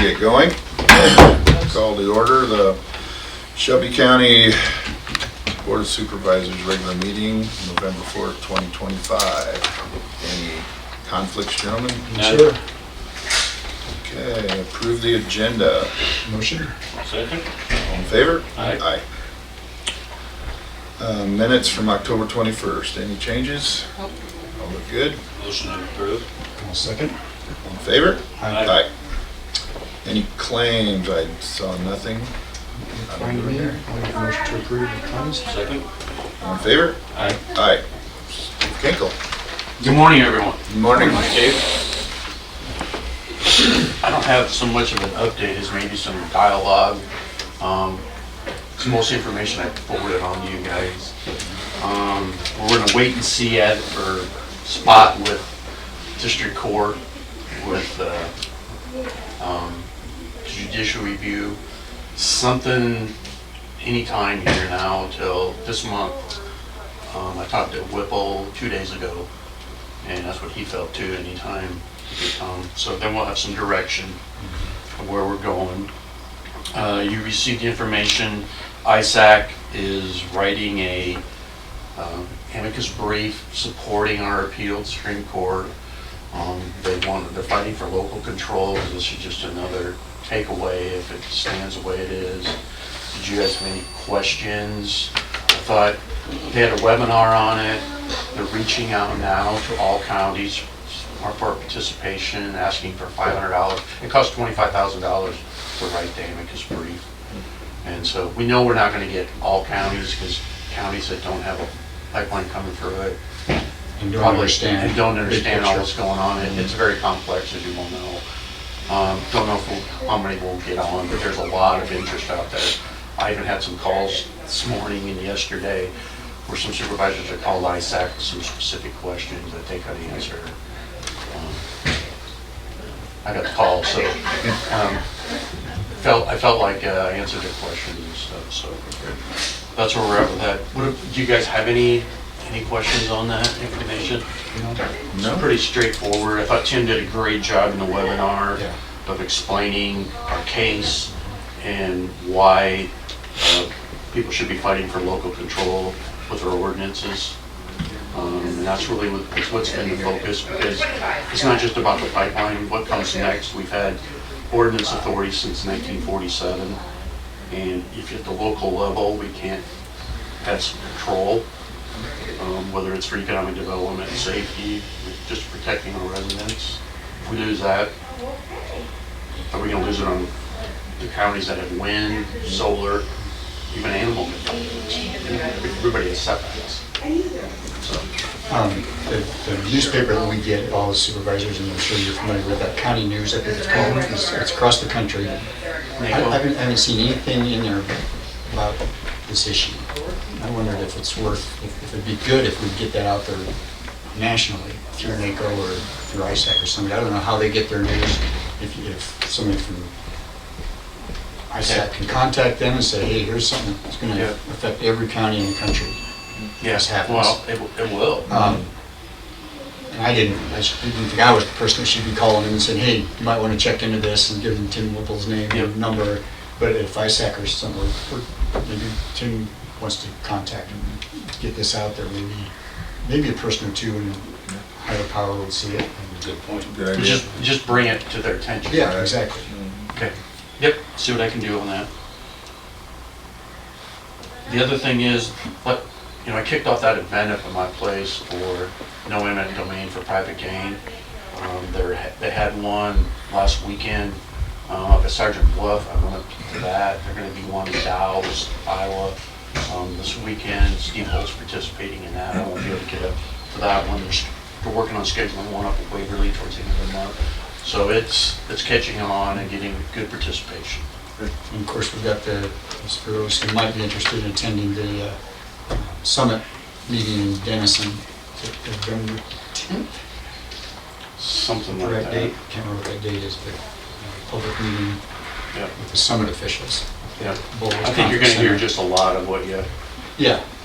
Get going. Call to order the Shelby County Board of Supervisors regular meeting, November 4th, 2025. Any conflicts, gentlemen? Sure. Okay, approve the agenda. Motion? Second. All in favor? Aye. Minutes from October 21st. Any changes? Nope. All look good. Motion approved. I'll second. All in favor? Aye. Any claims? I saw nothing. Fine with me. I'll make a motion to approve the claims. Second. All in favor? Aye. Aye. Kinkle. Good morning, everyone. Good morning. Dave. I don't have so much of an update as maybe some dialogue. Most information I forwarded on to you guys. We're gonna wait and see for spot with district court with judicial review. Something anytime here now till this month. I talked to Whipple 2 days ago, and that's what he felt too, anytime he could come. So then we'll have some direction of where we're going. You received the information. ISAC is writing a amicus brief supporting our appeal to Supreme Court. They're fighting for local control. This is just another takeaway if it stands the way it is. Did you guys have any questions? I thought they had a webinar on it. They're reaching out now to all counties for participation, asking for $500. It costs $25,000 to write the amicus brief. And so we know we're not going to get all counties, because counties that don't have a pipeline coming through it And don't understand. and don't understand all that's going on. It's very complex, as you all know. Don't know how many we'll get on, but there's a lot of interest out there. I even had some calls this morning and yesterday where some supervisors have called ISAC with some specific questions that they could answer. I got the call, so I felt like I answered their questions and stuff. So that's where we're at with that. Do you guys have any questions on that information? It's pretty straightforward. I thought Tim did a great job in the webinar of explaining our case and why people should be fighting for local control with our ordinances. And that's really what's been the focus, because it's not just about the pipeline. What comes next? We've had ordinance authority since 1947, and if at the local level we can't have some control, whether it's for economic development, safety, just protecting our residents. If we lose that, are we going to lose it on the counties that have wind, solar, even animal control? Everybody has setbacks. So. The newspaper that we get, all the supervisors, and I'm sure you're familiar with that, county news, I think it's called, it's across the country. I haven't seen anything in there about this issue. I wondered if it's worth, if it'd be good if we get that out there nationally through NACO or through ISAC or somebody. I don't know how they get their news. If somebody from ISAC can contact them and say, hey, here's something that's going to affect every county in the country. Yes, happens. well, it will. And I didn't think I was the person that should be calling them and saying, hey, you might want to check into this, and give them Tim Whipple's name and number. But if ISAC or somewhere, maybe Tim wants to contact him, get this out there, maybe a person or two in higher power would see it. Good point. Good idea. Just bring it to their attention. Yeah, exactly. Okay. Yep, see what I can do on that. The other thing is, I kicked off that event up at my place for no eminent domain for private gain. They had one last weekend up at Sergeant Bluff. I went up to that. They're going to be one in Dallas, Iowa this weekend. Steve Holt's participating in that. I won't be able to get up to that one. We're working on scheduling one up at Waverly towards the end of the month. So it's catching on and getting good participation. And of course, we've got for those who might be interested in attending the summit meeting in Denison, November 10th? Something like Correct that. date? Can't remember what that date is, but public meeting with the summit officials. Yeah. I think you're going to hear just a lot of what you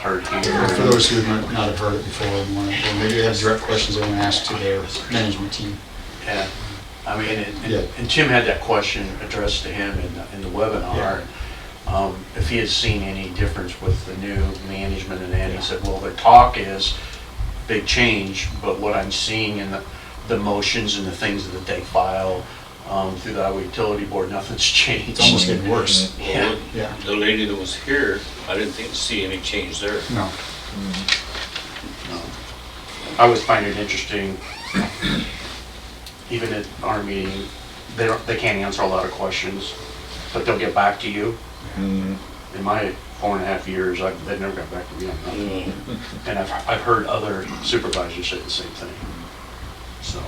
heard here. For those who might not have heard it before, or maybe they have direct questions they want to ask to their management team. Yeah. I mean, Yeah. and Tim had that question addressed to him in the webinar. If he had seen any difference with the new management, and then he said, well, the talk is big change, but what I'm seeing in the motions and the things that they file through the Iowa Utility Board, nothing's changed. It's almost getting worse. Yeah. Yeah. The lady that was here, I didn't see any change there. No. I always find it interesting, even at our meeting, they can't answer a lot of questions, but they'll get back to you. Mhm. In my 4.5 years, they've never got back to me on nothing. And I've heard other supervisors say the same thing. So,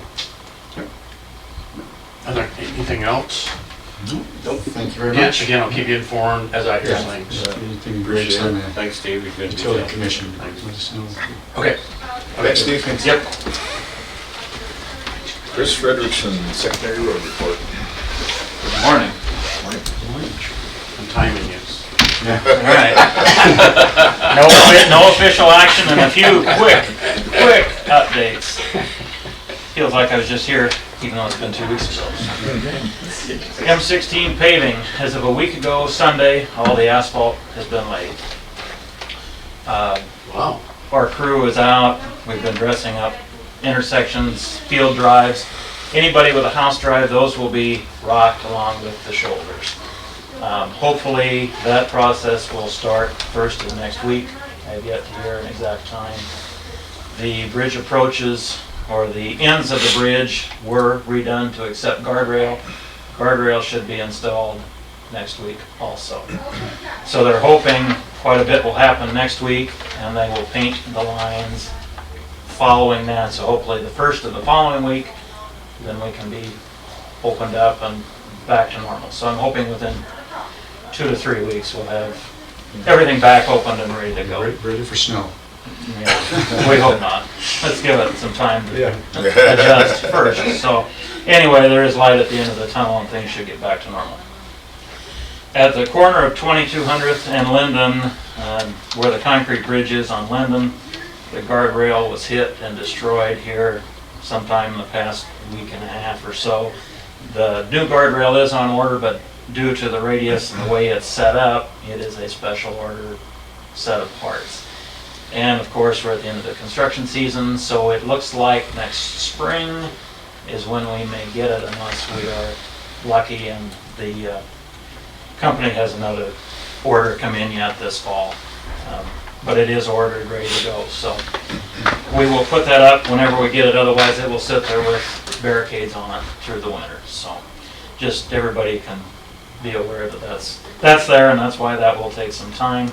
are there anything else? Nope. Thank you very Yeah, much. again, I'll keep you informed as I hear Yeah. things. Anything breaks on the Thanks, Dave, you've been. utility commission. Thanks. Let us know. Okay. Thanks, Steve. Yep. Chris Frederickson, secondary road report. Good morning. I'm timing you. All right. No official action and a few quick updates. Feels like I was just here, even though it's been 2 weeks ago. M16 paving, as of a week ago, Sunday, all the asphalt has been laid. Wow. Our crew is out, we've been dressing up intersections, field drives. Anybody with a house drive, those will be rocked along with the shoulders. Hopefully that process will start first of next week. I have yet to hear an exact time. The bridge approaches, or the ends of the bridge, were redone to accept guardrail. Guardrail should be installed next week also. So they're hoping quite a bit will happen next week, and they will paint the lines following that. So hopefully the first of the following week, then we can be opened up and back to normal. So I'm hoping within 2 to 3 weeks we'll have everything back opened and ready to go. Ready for snow. Yeah, we hope not. Let's give it some time to adjust first. So anyway, there is light at the end of the tunnel and things should get back to normal. At the corner of 2200th and Linden, where the concrete bridge is on Linden, the guardrail was hit and destroyed here sometime in the past week and a half or so. The new guardrail is on order, but due to the radius and the way it's set up, it is a special order set of parts. And of course, we're at the end of the construction season, so it looks like next spring is when we may get it, unless we are lucky and the company has another order come in yet this fall. But it is ordered, ready to go. So we will put that up whenever we get it, otherwise it will sit there with barricades on it through the winter. So just everybody can be aware that that's there, and that's why that will take some time.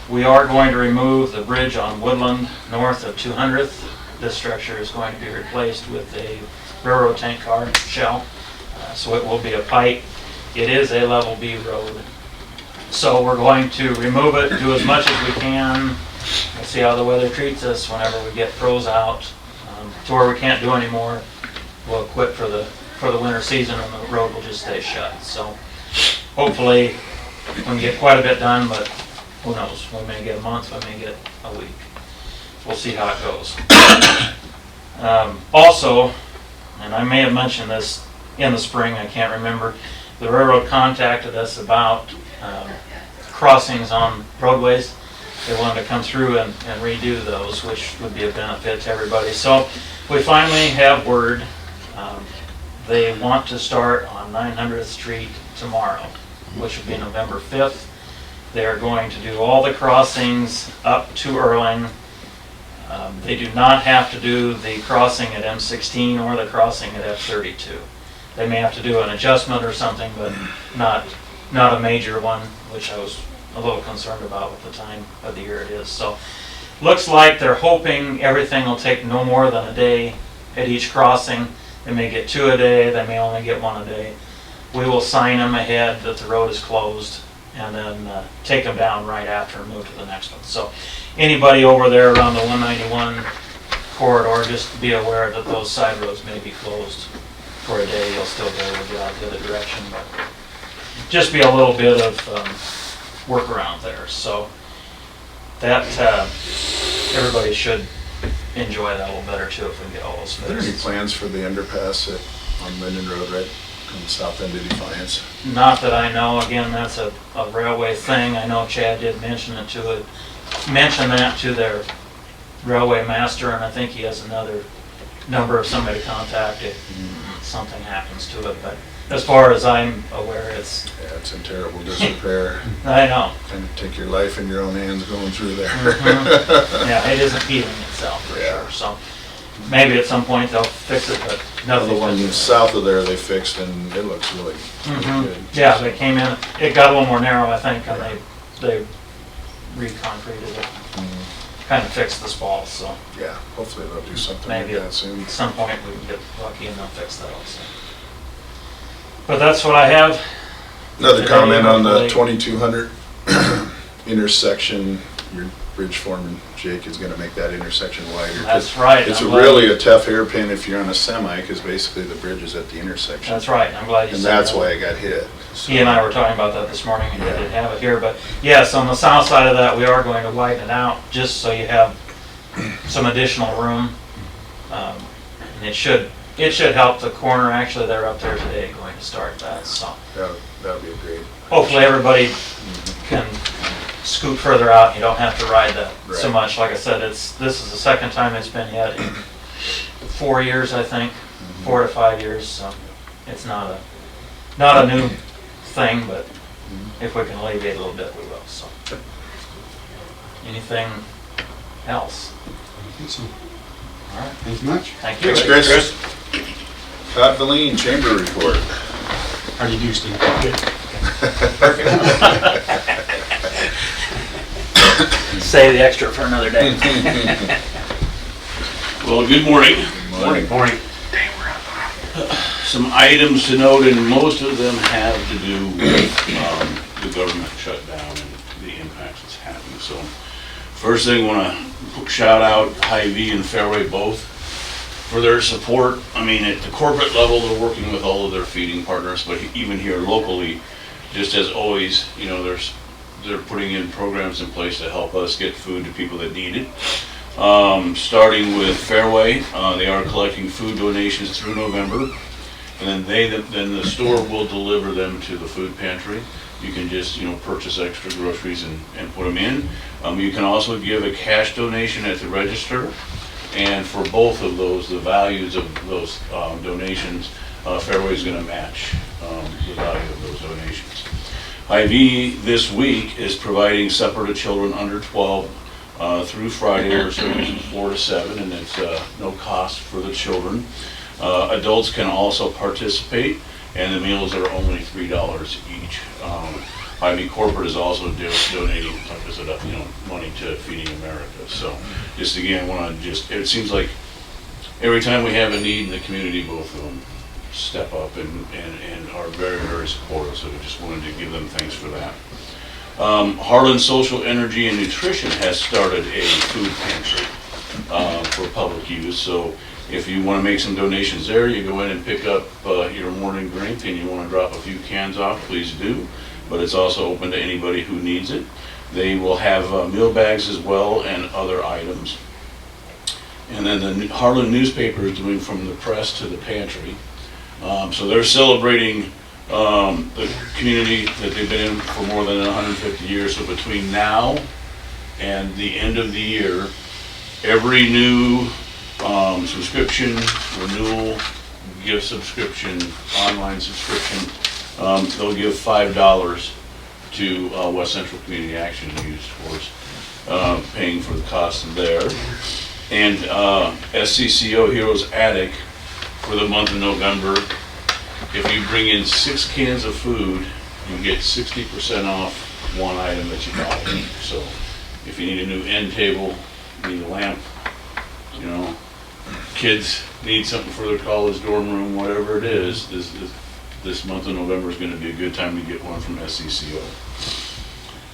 We are going to remove the bridge on Woodland north of 200th. This structure is going to be replaced with a railroad tank car shell. So it will be a pipe. It is a level B road. So we're going to remove it, do as much as we can. We'll see how the weather treats us whenever we get froze out. To where we can't do any more, we'll quit for the winter season and the road will just stay shut. So hopefully we can get quite a bit done, but who knows? We may get a month, we may get a week. We'll see how it goes. Also, and I may have mentioned this in the spring, I can't remember, the railroad contacted us about crossings on roadways. They wanted to come through and redo those, which would be a benefit to everybody. So we finally have word. They want to start on 900th Street tomorrow, which will be November 5th. They are going to do all the crossings up to Erling. They do not have to do the crossing at M16 or the crossing at F32. They may have to do an adjustment or something, but not a major one, which I was a little concerned about with the time of the year it is. So looks like they're hoping everything will take no more than a day at each crossing. They may get 2 a day, they may only get 1 a day. We will sign them ahead that the road is closed, and then take them down right after and move to the next one. So anybody over there around the 191 corridor, just be aware that those side roads may be closed for a day. You'll still be able to get out the other direction, but just be a little bit of workaround there. So that everybody should enjoy that a little better too if we can get all those Are there any fixed. plans for the underpass at on Linden Road, right, on the south end of Defiance. Not that I know, again, that's a railway thing, I know Chad did mention that to their railway master, and I think he has another number of somebody to contact if something happens to it, but as far as I'm aware, it's, Yeah, it's in terrible disrepair. I know. And take your life in your own hands going through there. Yeah, it isn't healing itself for Yeah. sure, so maybe at some point they'll fix it, but Another nothing. one south of there they fixed and it looks really good. Yeah, they came in, it got a little more narrow, I think, and they re-concreted it, kind of fixed the spalls, so Yeah, hopefully they'll do something like maybe that soon. at some point we can get lucky and they'll fix that also. But that's what I have. Another Today, comment on the hopefully. 2200 intersection, your bridge foreman Jake is gonna make that intersection wider. That's right. It's I'm glad- really a tough hairpin if you're on a semi, because basically the bridge is at the intersection. That's right, I'm glad you And said that. that's why I got hit. He and I were talking about that this morning, and I Yeah. didn't have it here, but yes, on the south side of that, we are going to widen it out, just so you have some additional room. And it should help the corner, actually, they're up there today going to start that, so. That'd be a great. Hopefully, everybody can scoot further out, you don't have to ride that so Right. much. Like I said, this is the second time it's been hit in 4 years, I think, 4 to 5 years, so it's not a new thing, but if we can alleviate a little bit, we will, so. Anything else? I think so. All right, Thank you much. thank you. Thanks, Chris. Todd Valeen, Chamber Report. How do you do, Steve? Good. Save the extra for another day. Well, good morning. Morning. Some items to note, and most of them have to do with the government shutdown and the impacts it's having. So first thing, I want to shout out Hy-Vee and Fairway both for their support. I mean, at the corporate level, they're working with all of their feeding partners, but even here locally, just as always, you know, they're putting in programs in place to help us get food to people that need it. Starting with Fairway, they are collecting food donations through November, and then the store will deliver them to the food pantry. You can just, you know, purchase extra groceries and put them in. You can also give a cash donation at the register, and for both of those, the values of those donations, Fairway is going to match the value of those donations. Hy-Vee this week is providing supper to children under 12 through Friday, or serving from 4 to 7, and it's no cost for the children. Adults can also participate, and the meals are only $3 each. Hy-Vee Corporate is also donating money to Feeding America. So just again, it seems like every time we have a need in the community, both of them step up and are very, very supportive. So we just wanted to give them thanks for that. Harlan Social Energy and Nutrition has started a food pantry for public use. So if you want to make some donations there, you go in and pick up your morning drink, and you want to drop a few cans off, please do. But it's also open to anybody who needs it. They will have meal bags as well and other items. And then the Harlan newspaper is doing From the Press to the Pantry. So they're celebrating the community that they've been in for more than 150 years. So between now and the end of the year, every new subscription, renewal, gift subscription, online subscription, they'll give $5 to West Central Community Action to use towards paying for the cost of there. And SCCO Heroes Attic for the month of November, if you bring in 6 cans of food, you get 60% off one item that you buy. So if you need a new end table, need a lamp, you know, kids need something for their college dorm room, whatever it is, this month of November is going to be a good time to get one from SCCO.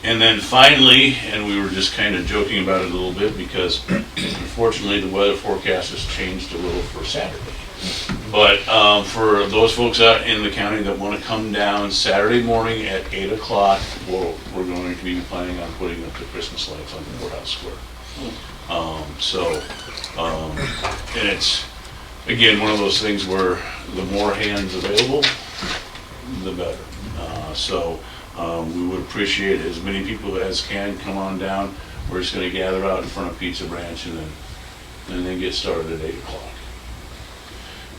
And then finally, and we were just kind of joking about it a little bit because unfortunately the weather forecast has changed a little for Saturday. But for those folks out in the county that want to come down Saturday morning at 8 o'clock, we're going to be planning on putting up the Christmas lights on the courthouse square. And it's again, one of those things where the more hands available, the better. So we would appreciate as many people as can come on down. We're just gonna gather out in front of Pizza Branch and then get started at 8 o'clock.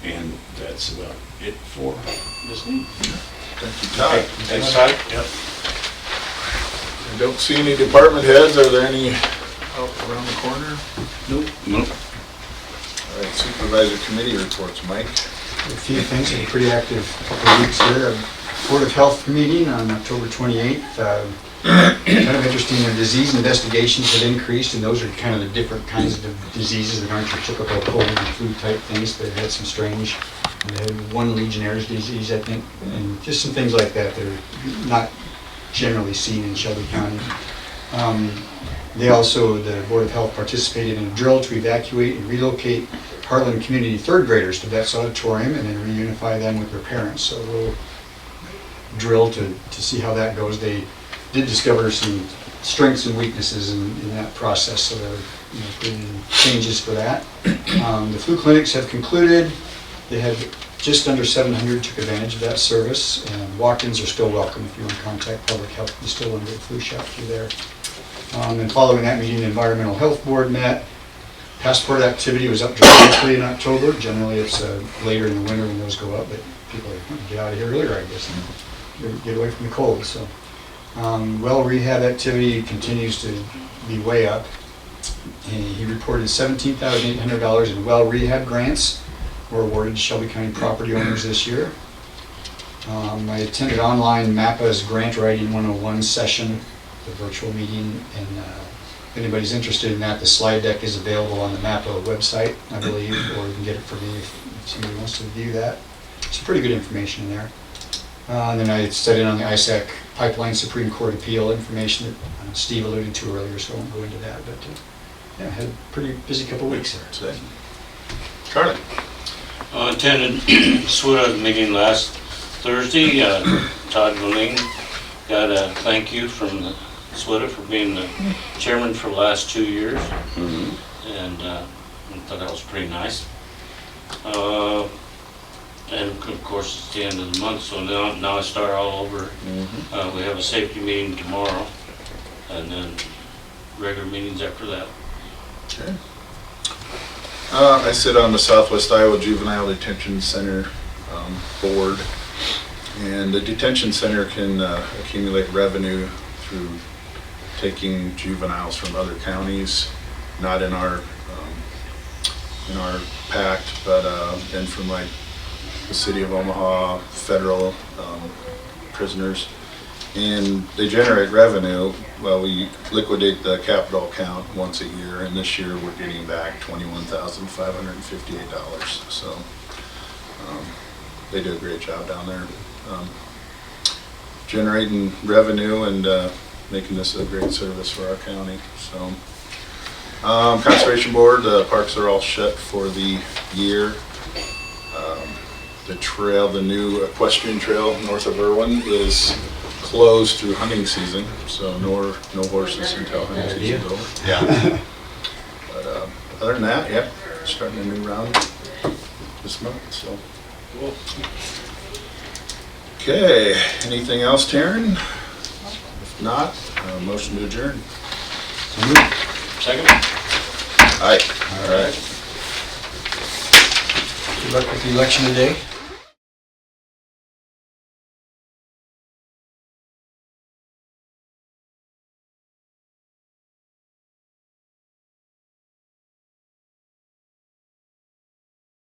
And that's about it for this meeting. Thank you, Todd. Thanks, Todd. Yep. I don't see any department heads. Are there any out around the corner? Nope. All right, supervisor committee reports, Mike. A few things, a pretty active couple of weeks here. A Board of Health meeting on October 28th. Kind of interesting, the disease investigations have increased, and those are kind of the different kinds of diseases that aren't your typical cold and flu type things. They've had some strange, they had one Legionnaire's disease, I think, and just some things like that that are not generally seen in Shelby County. They also, the Board of Health participated in a drill to evacuate and relocate Heartland Community third graders to Betts Auditorium and then reunify them with their parents. So a little drill to see how that goes. They did discover some strengths and weaknesses in that process, so there are putting in changes for that. The flu clinics have concluded. They had just under 700 took advantage of that service, and walk-ins are still welcome if you want to contact Public Health. You still want to get a flu shot through there. And following that meeting, the Environmental Health Board met. Passport activity was up dramatically in October. Generally, it's later in the winter when those go up, but people are going to get out of here earlier, I guess, and get away from the cold. So, well rehab activity continues to be way up. And he reported $17,800 in well rehab grants were awarded to Shelby County property owners this year. I attended online MAPPA's Grant Writing 101 session, the virtual meeting, and if anybody's interested in that, the slide deck is available on the MAPPA website, I believe, or you can get it from me if somebody wants to view that. Some pretty good information in there. And then I studied on the ISAC Pipeline Supreme Court Appeal information that Steve alluded to earlier, so I won't go into that, but yeah, had a pretty busy couple of weeks there. Today. Charlie. Attended SWITA meeting last Thursday. Todd Moline got a thank you from the SWITA for being the chairman for the last 2 years. And I thought that was pretty nice. And of course it's the end of the month, so now I start all over. We have a safety meeting tomorrow, and then regular meetings after that. Okay. I sit on the Southwest Iowa Juvenile Detention Center board, and the detention center can accumulate revenue through taking juveniles from other counties, not in our pact, but and from like the city of Omaha, federal prisoners, and they generate revenue. Well, we liquidate the capital account once a year, and this year we're getting back $21,558. So they do a great job down there, generating revenue and making this a great service for our county. So Conservation Board, the parks are all shut for the year. The trail, the new equestrian trail north of Irwin, is closed through hunting season, so no horses until hunting season's over. Yeah. But other than that, yeah, starting a new round this month. So cool. Okay, anything else, Taryn? If not, motion to adjourn. So moved. Second? Aye. All right. Good luck with the election today.